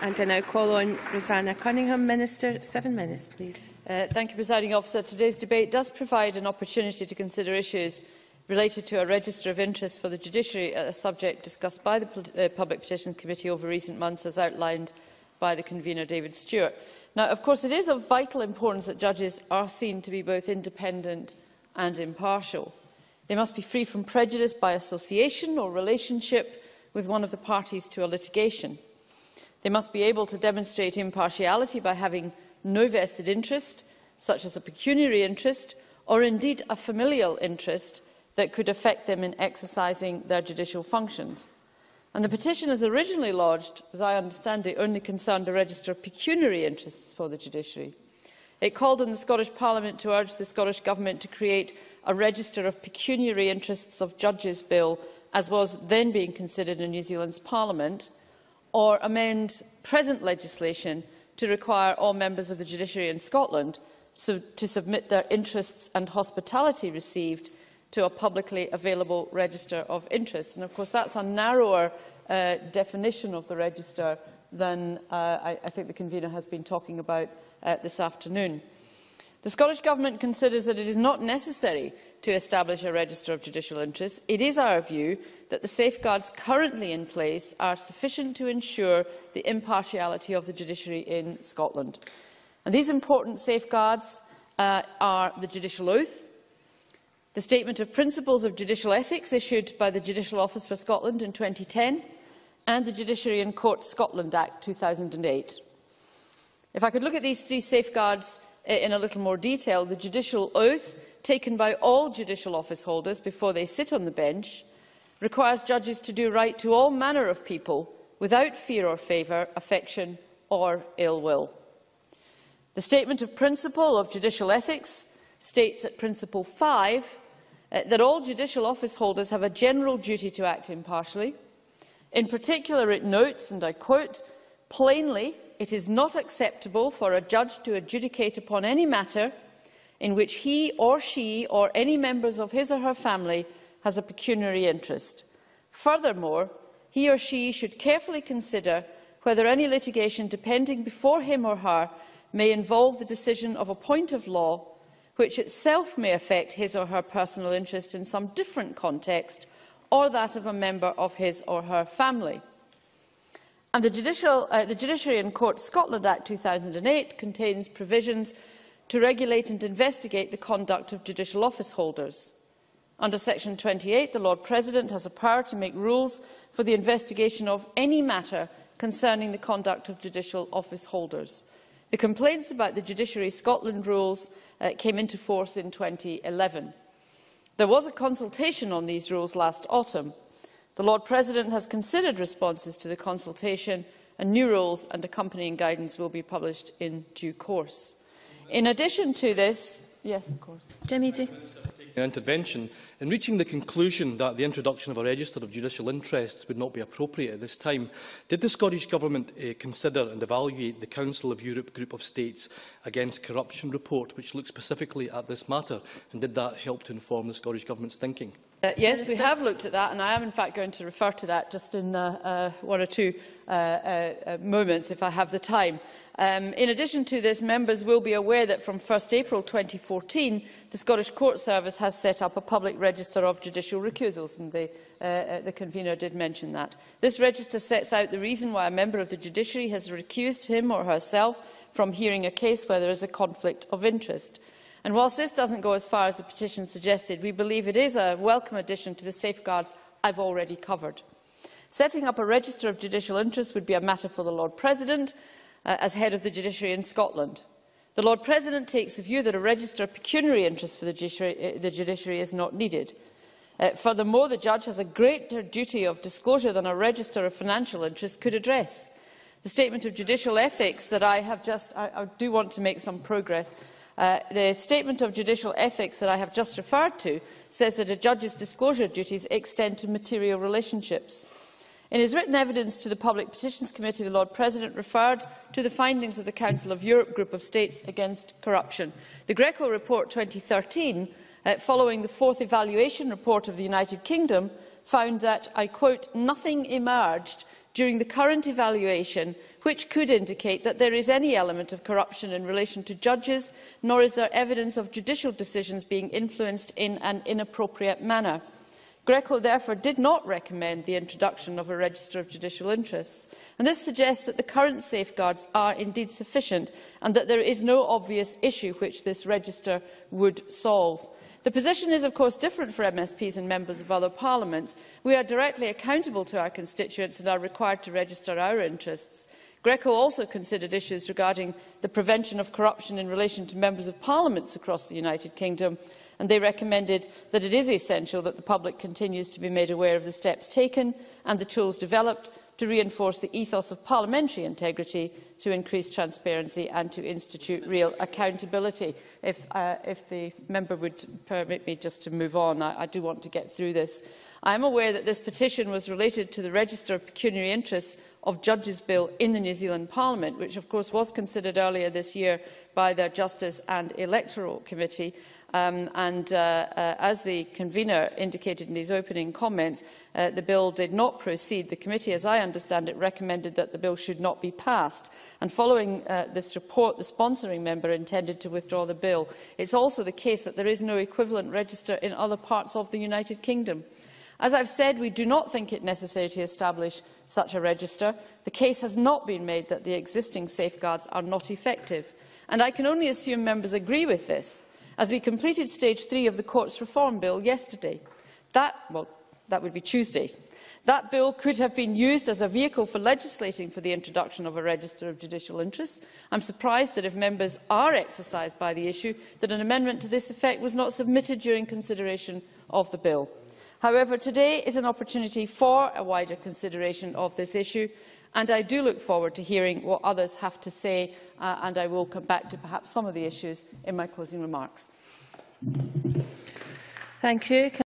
And I now call on Roseanna Cunningham, Minister. 7 minutes, please. Thank you, Presiding Officer. Today's debate does provide an opportunity to consider issues related to a register of interest for the judiciary, a subject discussed by the Public Petitions Committee over recent months, as outlined by the convener David Stewart. Now, of course, it is of vital importance that judges are seen to be both independent and impartial. They must be free from prejudice by association or relationship with one of the parties to a litigation. They must be able to demonstrate impartiality by having no vested interest, such as a pecuniary interest, or indeed a familial interest that could affect them in exercising their judicial functions. And the petition as originally lodged, as I understand it, only concerned a register of pecuniary interests for the judiciary. It called on the Scottish Parliament to urge the Scottish Government to create a register of pecuniary interests of judges bill, as was then being considered in New Zealand's Parliament, or amend present legislation to require all members of the judiciary in Scotland to submit their interests and hospitality received to a publicly available register of interests. And of course, that's a narrower definition of the register than I think the convener has been talking about this afternoon. The Scottish Government considers that it is not necessary to establish a register of judicial interests. It is our view that the safeguards currently in place are sufficient to ensure the impartiality of the judiciary in Scotland. And these important safeguards are the judicial oath, the Statement of Principles of Judicial Ethics issued by the Judicial Office for Scotland in 2010, and the Judiciary and Court Scotland Act 2008. If I could look at these three safeguards in a little more detail, the judicial oath, taken by all judicial office holders before they sit on the bench, requires judges to do right to all manner of people without fear or favour, affection or ill will. The Statement of Principle of Judicial Ethics states at Principle 5 that all judicial office holders have a general duty to act impartially. In particular, it notes, and I quote, "Plainly, it is not acceptable for a judge to adjudicate upon any matter in which he or she or any members of his or her family has a pecuniary interest. Furthermore, he or she should carefully consider whether any litigation depending before him or her may involve the decision of a point of law which itself may affect his or her personal interest in some different context or that of a member of his or her family." And the Judiciary and Court Scotland Act 2008 contains provisions to regulate and investigate the conduct of judicial office holders. Under Section 28, the Lord President has a power to make rules for the investigation of any matter concerning the conduct of judicial office holders. The complaints about the Judiciary Scotland rules came into force in 2011. There was a consultation on these rules last autumn. The Lord President has considered responses to the consultation, and new rules and accompanying guidance will be published in due course. In addition to this, yes, of course. Intervention in reaching the conclusion that the introduction of a register of judicial interests would not be appropriate at this time, did the Scottish Government consider and evaluate the Council of Europe Group of States Against Corruption report, which looks specifically at this matter, and did that help to inform the Scottish Government's thinking? Yes, we have looked at that, and I am in fact going to refer to that just in one or two moments, if I have the time. In addition to this, members will be aware that from 1 April 2014, the Scottish Court Service has set up a public register of judicial recusals, and the convener did mention that. This register sets out the reason why a member of the judiciary has recused him or herself from hearing a case where there is a conflict of interest. And whilst this doesn't go as far as the petition suggested, we believe it is a welcome addition to the safeguards I've already covered. Setting up a register of judicial interests would be a matter for the Lord President, as head of the judiciary in Scotland. The Lord President takes the view that a register of pecuniary interest for the judiciary is not needed. Furthermore, the judge has a greater duty of disclosure than a register of financial interest could address. The Statement of Judicial Ethics that I do want to make some progress. The Statement of Judicial Ethics that I have just referred to says that a judge's disclosure duties extend to material relationships. In his written evidence to the Public Petitions Committee, the Lord President referred to the findings of the Council of Europe Group of States Against Corruption. The Greco Report 2013, following the fourth evaluation report of the United Kingdom, found that, I quote, "nothing emerged during the current evaluation which could indicate that there is any element of corruption in relation to judges, nor is there evidence of judicial decisions being influenced in an inappropriate manner. Greco therefore did not recommend the introduction of a register of judicial interests, and this suggests that the current safeguards are indeed sufficient and that there is no obvious issue which this register would solve. The position is, of course, different for MSPs and members of other parliaments. We are directly accountable to our constituents and are required to register our interests. Greco also considered issues regarding the prevention of corruption in relation to members of parliaments across the United Kingdom, and they recommended that it is essential that the public continues to be made aware of the steps taken and the tools developed to reinforce the ethos of parliamentary integrity, to increase transparency and to institute real accountability. If the member would permit me just to move on, I do want to get through this. I am aware that this petition was related to the Register of Pecuniary Interests of Judges Bill in the New Zealand Parliament, which of course was considered earlier this year by their Justice and Electoral Committee. As the convener indicated in his opening comments, the bill did not proceed. The committee, as I understand it, recommended that the bill should not be passed. And following this report, the sponsoring member intended to withdraw the bill. It is also the case that there is no equivalent register in other parts of the United Kingdom. As I have said, we do not think it necessary to establish such a register. The case has not been made that the existing safeguards are not effective. And I can only assume members agree with this, as we completed stage 3 of the Courts Reform Bill yesterday. That would be Tuesday. That bill could have been used as a vehicle for legislating for the introduction of a register of judicial interests. I am surprised that if members are exercised by the issue, that an amendment to this effect was not submitted during consideration of the bill. However, today is an opportunity for a wider consideration of this issue, and I do look forward to hearing what others have to say, and I will come back to perhaps some of the issues in my closing remarks. Thank you.